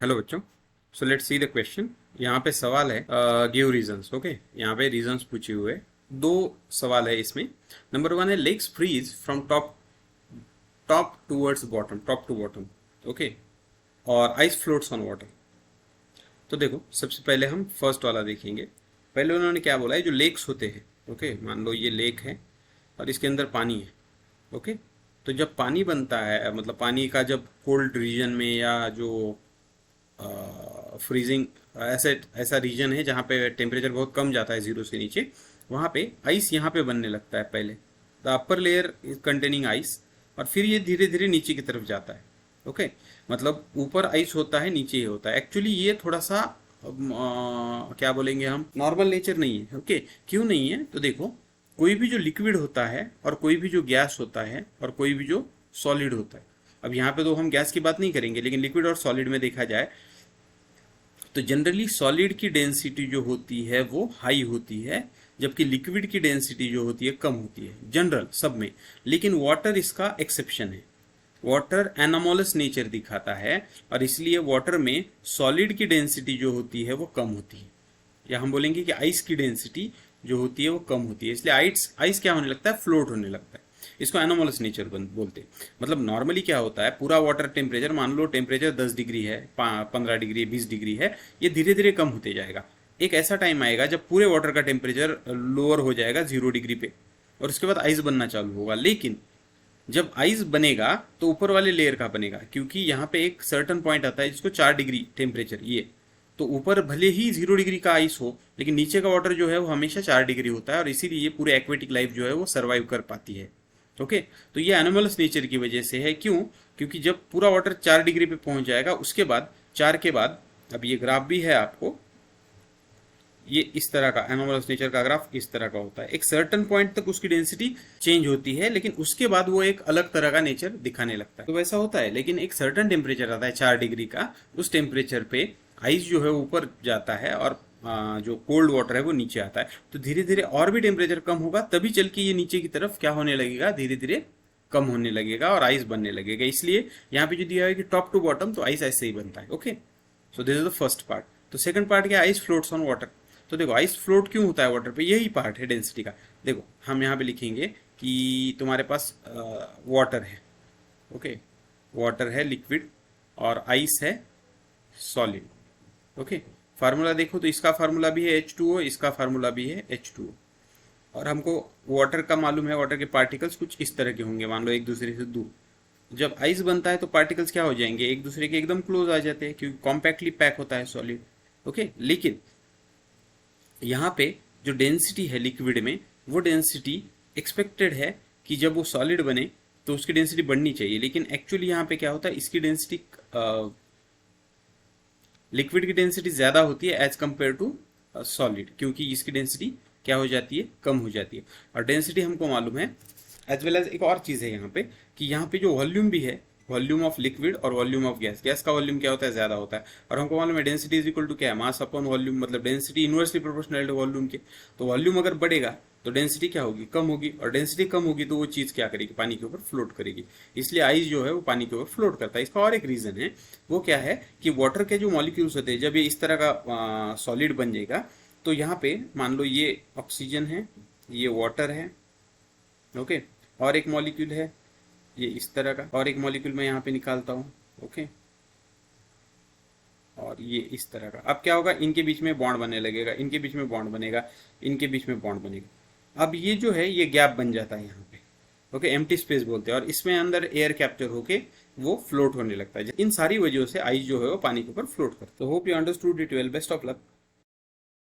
Hello बच्चों। So let's see the question. यहाँ पे सवाल है गिव रीजंस। ओके, यहाँ पे रीजंस पूछे हुए दो सवाल है इसमें। नंबर वन है lakes freeze from top top towards bottom, top to bottom. Okay, और आइस फ्लोट्स ऑन वाटर। तो देखो, सबसे पहले हम फर्स्ट वाला देखेंगे। पहले उन्होंने क्या बोला है, जो लेक्स होते हैं। ओके, मान लो ये लेक है और इसके अंदर पानी है। ओके, तो जब पानी बनता है, मतलब पानी का जब कोल्ड रीजन में या जो फ्रीजिंग ऐसे ऐसा रीजन है जहाँ पे टेम्परेचर बहुत कम जाता है जीरो से नीचे, वहाँ पे आइस यहाँ पे बनने लगता है पहले। The upper layer is containing ice, और फिर ये धीरे धीरे नीचे की तरफ जाता है। ओके, मतलब ऊपर आइस होता है, नीचे ही होता है। एक्चुअली ये थोड़ा सा क्या बोलेंगे हम, नॉर्मल नेचर नहीं है। ओके, क्यों नहीं है? तो देखो, कोई भी जो लिक्विड होता है और कोई भी जो गैस होता है और कोई भी जो सॉलिड होता है, अब यहाँ पे तो हम गैस की बात नहीं करेंगे, लेकिन लिक्विड और सॉलिड में देखा जाए तो जनरली सॉलिड की डेंसिटी जो होती है वो हाई होती है, जबकि लिक्विड की डेंसिटी जो होती है कम होती है जनरल सब में। लेकिन वाटर इसका एक्सेप्शन है। वाटर एनामोलस नेचर दिखाता है, और इसलिए वाटर में सॉलिड की डेंसिटी जो होती है वो कम होती है, या हम बोलेंगे कि आइस की डेंसिटी जो होती है वो कम होती है। इसलिए आइस आइस क्या होने लगता है, फ्लोट होने लगता है। इसको एनोमलस नेचर बोलते हैं। मतलब नॉर्मली क्या होता है, पूरा वाटर टेम्परेचर, मान लो टेम्परेचर 10 डिग्री है, 15 डिग्री, 20 डिग्री है, ये धीरे धीरे कम होते जाएगा। एक ऐसा टाइम आएगा जब पूरे वाटर का टेम्परेचर लोअर हो जाएगा 0 डिग्री पे, और उसके बाद आइस बनना चालू होगा। लेकिन जब आइस बनेगा तो ऊपर वाले लेयर का बनेगा, क्योंकि यहाँ पे एक सर्टन पॉइंट आता है जिसको 4 डिग्री टेम्परेचर, ये तो ऊपर भले ही 0 डिग्री का आइस हो, लेकिन नीचे का वाटर जो है वो हमेशा 4 डिग्री होता है, और इसीलिए पूरे एक्वेटिक लाइफ जो है वो सर्वाइव कर पाती है। ओके, तो ये एनिमल्स नेचर की वजह से है। क्यों? क्योंकि जब पूरा वाटर 4 डिग्री पे पहुंच जाएगा, उसके बाद 4 के बाद, अब ये ग्राफ भी है आपको, ये इस तरह का एनोमलस नेचर का ग्राफ इस तरह का होता है। एक सर्टन पॉइंट तक उसकी डेंसिटी चेंज होती है, लेकिन उसके बाद वो एक अलग तरह का नेचर दिखाने लगता है। तो वैसा होता है, लेकिन एक सर्टन टेम्परेचर आता है 4 डिग्री का, उस टेम्परेचर पे आइस जो है ऊपर जाता है और जो कोल्ड वाटर है वो नीचे आता है। तो धीरे धीरे और भी टेम्परेचर कम होगा, तभी चल के ये नीचे की तरफ क्या होने लगेगा, धीरे धीरे कम होने लगेगा और आइस बनने लगेगा। इसलिए यहाँ पे जो दिया है कि टॉप टू बॉटम, तो आइस ऐसे ही बनता है। Okay, so this is the first part. तो सेकंड पार्ट क्या, आइस फ्लोट्स ऑन वाटर। तो देखो, आइस फ्लोट क्यों होता है वाटर पे, यही पार्ट है डेंसिटी का। देखो, हम यहाँ पे लिखेंगे कि तुम्हारे पास वाटर है। ओके, वाटर है लिक्विड, और आइस है सॉलिड। ओके, फार्मूला देखो तो इसका फार्मूला भी है H2O, इसका फार्मूला भी है H2O। और हमको वाटर का मालूम है, वाटर के पार्टिकल्स कुछ इस तरह के होंगे, मान लो एक दूसरे से दूर। जब आइस बनता है तो पार्टिकल्स क्या हो जाएंगे, एक दूसरे के एकदम क्लोज आ जाते हैं, क्योंकि कॉम्पैक्टली पैक होता है सॉलिड। ओके, लेकिन यहाँ पे जो डेंसिटी है लिक्विड में, वो डेंसिटी एक्सपेक्टेड है कि जब वो सॉलिड बने तो उसकी डेंसिटी बढ़नी चाहिए, लेकिन एक्चुअली यहाँ पे क्या होता है, इसकी डेंसिटी, लिक्विड की डेंसिटी ज़्यादा होती है एज कम्पेयर टू सॉलिड, क्योंकि इसकी डेंसिटी क्या हो जाती है, कम हो जाती है। और डेंसिटी हमको मालूम है, एज वेल एज एक और चीज़ है यहाँ पे, कि यहाँ पे जो वॉल्यूम भी है, वॉल्यूम ऑफ लिक्विड और वॉल्यूम ऑफ गैस, गैस का वॉल्यूम क्या होता है, ज़्यादा होता है। और हमको मालूम है डेंसिटी इज इक्वल टू क्या है, मास अपॉन वॉल्यूम, मतलब density inversely proportional to volume के। तो वॉल्यूम अगर बढ़ेगा तो डेंसिटी क्या होगी, कम होगी, और डेंसिटी कम होगी तो वो चीज़ क्या करेगी, पानी के ऊपर फ्लोट करेगी। इसलिए आइस जो है वो पानी के ऊपर फ्लोट करता है। इसका और एक रीज़न है, वो क्या है कि वाटर के जो मॉलिक्यूल्स होते हैं, जब ये इस तरह का सॉलिड बन जाएगा, तो यहाँ पे मान लो ये ऑक्सीजन है, ये वाटर है। ओके, और एक मॉलिक्यूल है ये इस तरह का, और एक मॉलिक्यूल मैं यहाँ पे निकालता हूँ। ओके, और ये इस तरह का। अब क्या होगा, इनके बीच में बॉन्ड बनने लगेगा, इनके बीच में बॉन्ड बनेगा, इनके बीच में बॉन्ड बनेगा। अब ये जो है ये गैप बन जाता है यहाँ पे। ओके, एम्प्टी स्पेस बोलते हैं, और इसमें अंदर एयर कैप्चर होके वो फ्लोट होने लगता है। इन सारी वजहों से आइस जो है वो पानी के ऊपर फ्लोट करता है। तो hope you understood it well, best of luck.